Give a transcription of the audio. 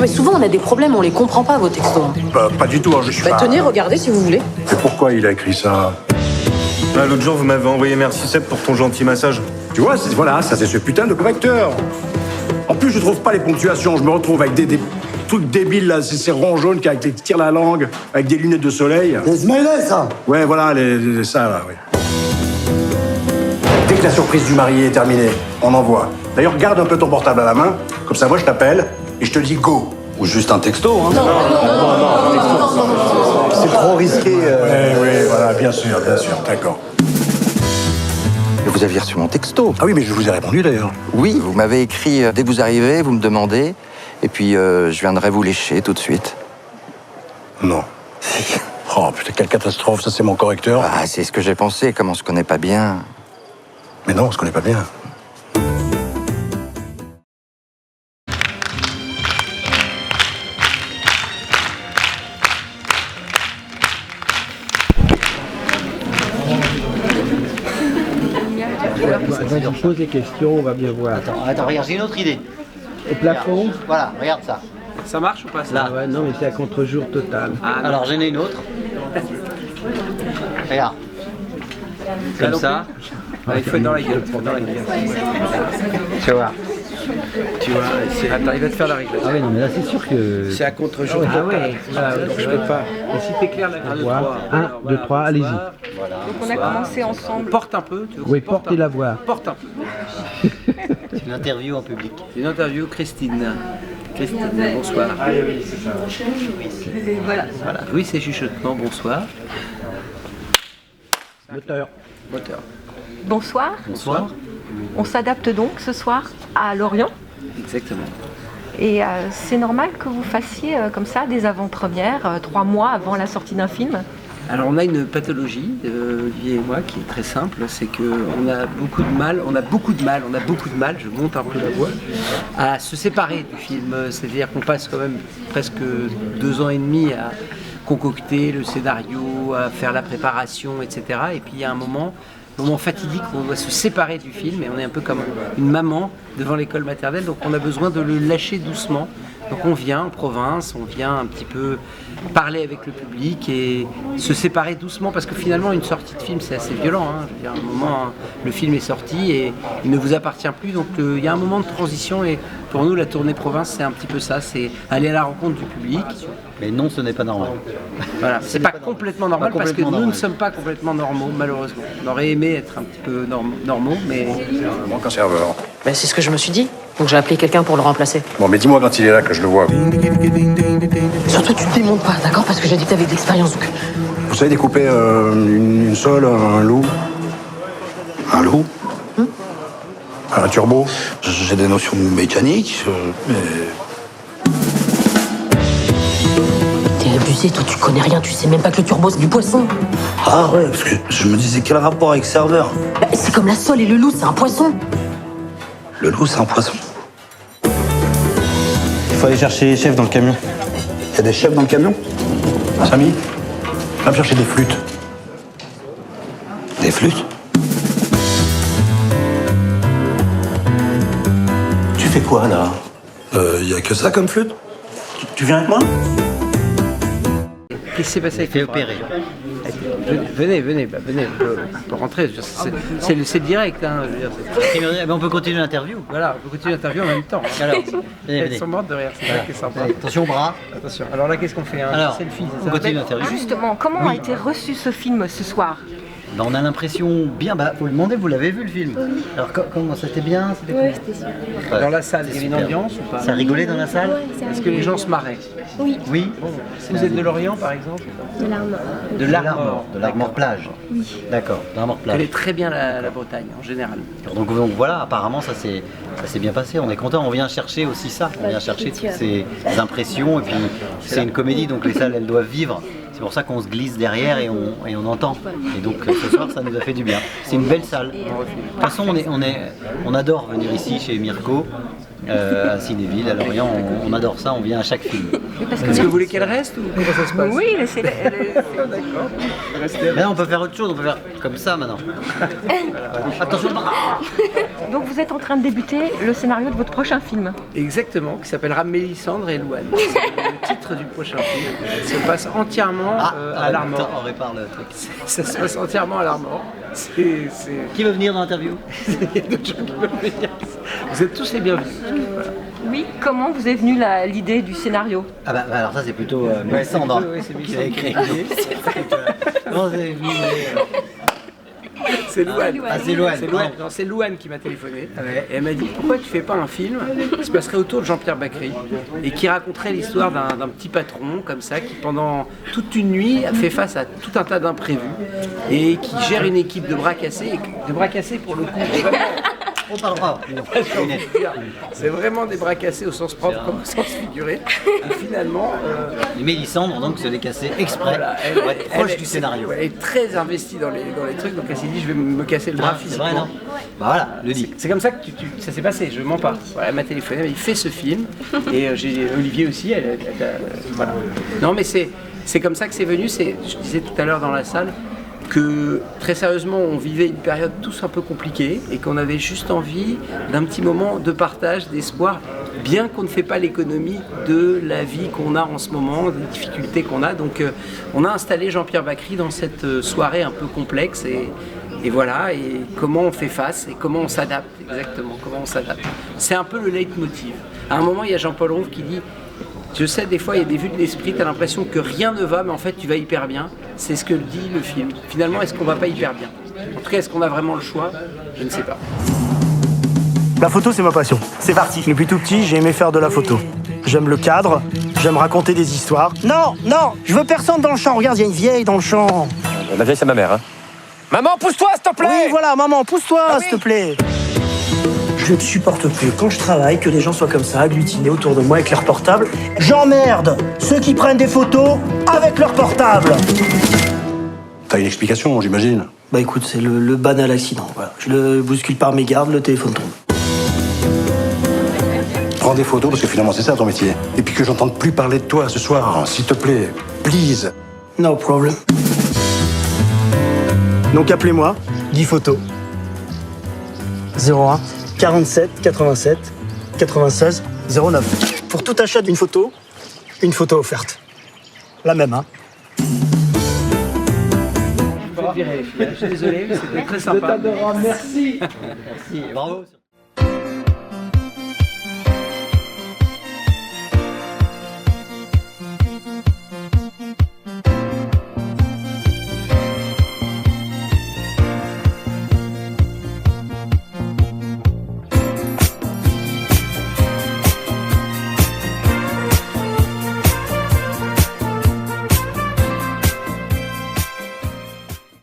mais souvent on a des problèmes, on les comprend pas, vos textos. Bah, pas du tout, hein, je suis pas... Tenez, regardez si vous voulez. Et pourquoi il a écrit ça? Ah, l'autre jour, vous m'avez envoyé merci Seb pour ton gentil massage. Tu vois, voilà, ça c'est ce putain de correcteur. En plus, je trouve pas les ponctuations, je me retrouve avec des trucs débiles, là, ces ronds jaunes qui tirent la langue, avec des lunettes de soleil. Les smileys, ça. Ouais, voilà, ça, là, oui. Dès que la surprise du marié est terminée, on envoie. D'ailleurs, garde un peu ton portable à la main, comme ça, moi, je t'appelle et je te dis go. Ou juste un texto, hein. Non. C'est trop risqué. Oui, voilà, bien sûr, d'accord. Vous aviez reçu mon texto. Ah oui, mais je vous ai répondu, d'ailleurs. Oui, vous m'avez écrit dès que vous arrivez, vous me demandez, et puis je viendrai vous lécher tout de suite. Non. Oh, putain, quelle catastrophe, ça, c'est mon correcteur. Ah, c'est ce que j'ai pensé, comme on se connaît pas bien. Mais non, on se connaît pas bien. Attends, je pose les questions, on va bien voir. Attends, regarde, j'ai une autre idée. Au plafond. Voilà, regarde ça. Ça marche ou pas ça? Là. Ah ouais, non, mais c'est à contre-jour total. Alors, j'en ai une autre. Regarde. Comme ça. Ah, il faut être dans la gueule. Tu vois. Attends, il va te faire la règle. Ah oui, non, mais là, c'est sûr que... C'est à contre-jour. Ah ouais, Je peux pas. Et si t'éclaires la voix. 1, 2, 3, allez-y. Voilà. Donc on a commencé ensemble. Porte un peu. Oui, portez la voix. Porte un peu. C'est une interview en public. Une interview, Christine. Christine, bonsoir. Voilà. Voilà. Oui, c'est chuchotement, bonsoir. Moteur. Moteur. Bonsoir. Bonsoir. On s'adapte donc ce soir à Lorient. Exactement. Et c'est normal que vous fassiez comme ça des avant-premières 3 mois avant la sortie d'un film. Alors on a une pathologie, Olivier et moi, qui est très simple, c'est qu'on a beaucoup de mal, je monte un peu la voix, à se séparer du film. C'est-à-dire qu'on passe quand même presque 2 ans et demi à concocter le scénario, à faire la préparation, etc. Et puis il y a un moment fatidique où on doit se séparer du film et on est un peu comme une maman devant l'école maternelle, donc on a besoin de le lâcher doucement. Donc on vient en province, on vient un petit peu parler avec le public et se séparer doucement parce que finalement une sortie de film c'est assez violent. Hein. Je veux dire, à un moment le film est sorti et il ne vous appartient plus, donc il y a un moment de transition et pour nous la tournée province c'est un petit peu ça, c'est aller à la rencontre du public. Mais non, ce n'est pas normal. Voilà, c'est pas complètement normal parce que nous ne sommes pas complètement normaux malheureusement. On aurait aimé être un petit peu normaux mais... Il manque un serveur. Ben, c'est ce que je me suis dit. Donc j'ai appelé quelqu'un pour le remplacer. Bon, mais dis-moi quand il est là que je le vois. Surtout, tu te démontes pas, d'accord? Parce que j'ai dit que t'avais de l'expérience. Donc... Vous savez découper une sole, un loup? Un loup? Un turbo? J'ai des notions mécaniques, mais... T'es abusé, toi tu connais rien, tu sais même pas que le turbo c'est du poisson. Ah ouais, parce que je me disais quel rapport avec serveur? Ben, c'est comme la sole et le loup, c'est un poisson. Le loup, c'est un poisson. Il faut aller chercher les chefs dans le camion. Il y a des chefs dans le camion? Samy, va me chercher des flûtes. Des flûtes? Tu fais quoi, là? Y a que ça comme flûte? Tu viens avec moi? Qu'est-ce qui s'est passé avec Fait opérer. Venez, on peut rentrer. C'est direct. Hein, je veux dire, Mais on peut continuer l'interview. voilà, on peut continuer l'interview en même temps. Alors, venez, Elles venez. sont mortes de rire, c'est ça qui est sympa. Attention, bras. Attention. Alors là, qu'est-ce qu'on fait? Alors, Selfie, on c'est ça? continue l'interview. Justement, comment a été reçu ce film ce soir? Bah, on a l'impression bien, faut le demander, vous l'avez vu le film? Oui. Alors comment, c'était bien? C'était cool. c'était super. Dans la salle, il y avait une Super. ambiance ou pas? Ça rigolait dans la salle? Est-ce que les gens se marraient? Oui. Vous êtes de Lorient, par exemple? De l'Armor. De l'Armor plage. Oui. D'accord, de l'Armor Je plage. connais très bien la Bretagne, en général. Donc voilà, apparemment ça s'est bien passé, on est content, on vient chercher aussi ça, on vient chercher toutes ces impressions et puis c'est une comédie donc les salles elles doivent vivre, c'est pour ça qu'on se glisse derrière et on entend. Et donc ce soir ça nous a fait du bien, c'est une belle salle. De toute façon on adore venir ici chez Mirko, à Cinéville, à Lorient. On adore ça, on vient à chaque film. Est-ce que vous voulez qu'elle reste ou comment ça se passe? Oui, laissez-la. D'accord. Restez. Mais on peut faire autre chose, on peut faire comme ça maintenant. Attention. Donc vous êtes en train de débuter le scénario de votre prochain film. Exactement, qui s'appellera Mélissandre et Louane. C'est le titre du prochain film. Ça se passe entièrement à l'Armor. On répare le truc. Ça se passe entièrement à l'Armor. Qui veut venir dans l'interview? Il y a d'autres gens qui veulent venir. Vous êtes tous les bienvenus. Voilà. Oui, comment vous est venue l'idée du scénario? Ah bah alors ça c'est plutôt Mélissandre qui a écrit. Non, c'est venu. C'est Louane. Ah, c'est Louane. Non, c'est Louane qui m'a téléphoné. Et elle m'a dit pourquoi tu fais pas un film qui se passerait autour de Jean-Pierre Bacri et qui raconterait l'histoire d'un petit patron comme ça qui pendant toute une nuit a fait face à tout un tas d'imprévus et qui gère une équipe de bras cassés. De bras cassés pour le coup. On parlera. C'est vraiment des bras cassés au sens propre comme au sens figuré. Et finalement, Mélissandre donc se décasser exprès pour être proche du scénario. Elle est très investie dans les trucs, donc elle s'est dit je vais me casser le bras C'est physiquement. vrai, non? Bah voilà, le dit. C'est comme ça que ça s'est passé, je mens pas. Voilà, elle m'a téléphoné, elle m'a dit fais ce film. Et j'ai Olivier aussi, voilà. Non mais c'est comme ça que c'est venu, je disais tout à l'heure dans la salle, que très sérieusement on vivait une période tous un peu compliquée et qu'on avait juste envie d'un petit moment de partage, d'espoir, bien qu'on ne fait pas l'économie de la vie qu'on a en ce moment, des difficultés qu'on a. Donc on a installé Jean-Pierre Bacri dans cette soirée un peu complexe et voilà, et comment on fait face et comment on s'adapte, exactement, comment on s'adapte. C'est un peu le leitmotiv. À un moment, il y a Jean-Paul Rouve qui dit je sais, des fois, il y a des vues de l'esprit, tu as l'impression que rien ne va, mais en fait, tu vas hyper bien. C'est ce que dit le film. Finalement, est-ce qu'on va pas hyper bien? En tout cas, est-ce qu'on a vraiment le choix? Je ne sais pas. La photo, c'est ma passion. C'est parti. Depuis tout petit, j'ai aimé faire de la photo. J'aime le cadre, j'aime raconter des histoires. Non, je veux personne dans le champ. Regarde, il y a une vieille dans le champ. La vieille, c'est ma mère, hein. Maman, pousse-toi, s'il te plaît! Oui, voilà, maman, pousse-toi, s'il te plaît. Je ne supporte plus, quand je travaille, que des gens soient comme ça, agglutinés autour de moi avec leur portable. J'emmerde ceux qui prennent des photos avec leur portable. T'as une explication, j'imagine? Bah écoute, c'est le banal accident, voilà. Je le bouscule par mégarde, le téléphone tombe. Prends des photos, parce que finalement c'est ça ton métier. Et puis que j'entende plus parler de toi ce soir, s'il te plaît, please. No problem. Donc appelez-moi, Guy Photo. 01 47 87 96 09. Pour tout achat d'une photo, une photo offerte. La même, hein. Je suis désolé, mais c'était très sympa. Merci. Merci, bravo.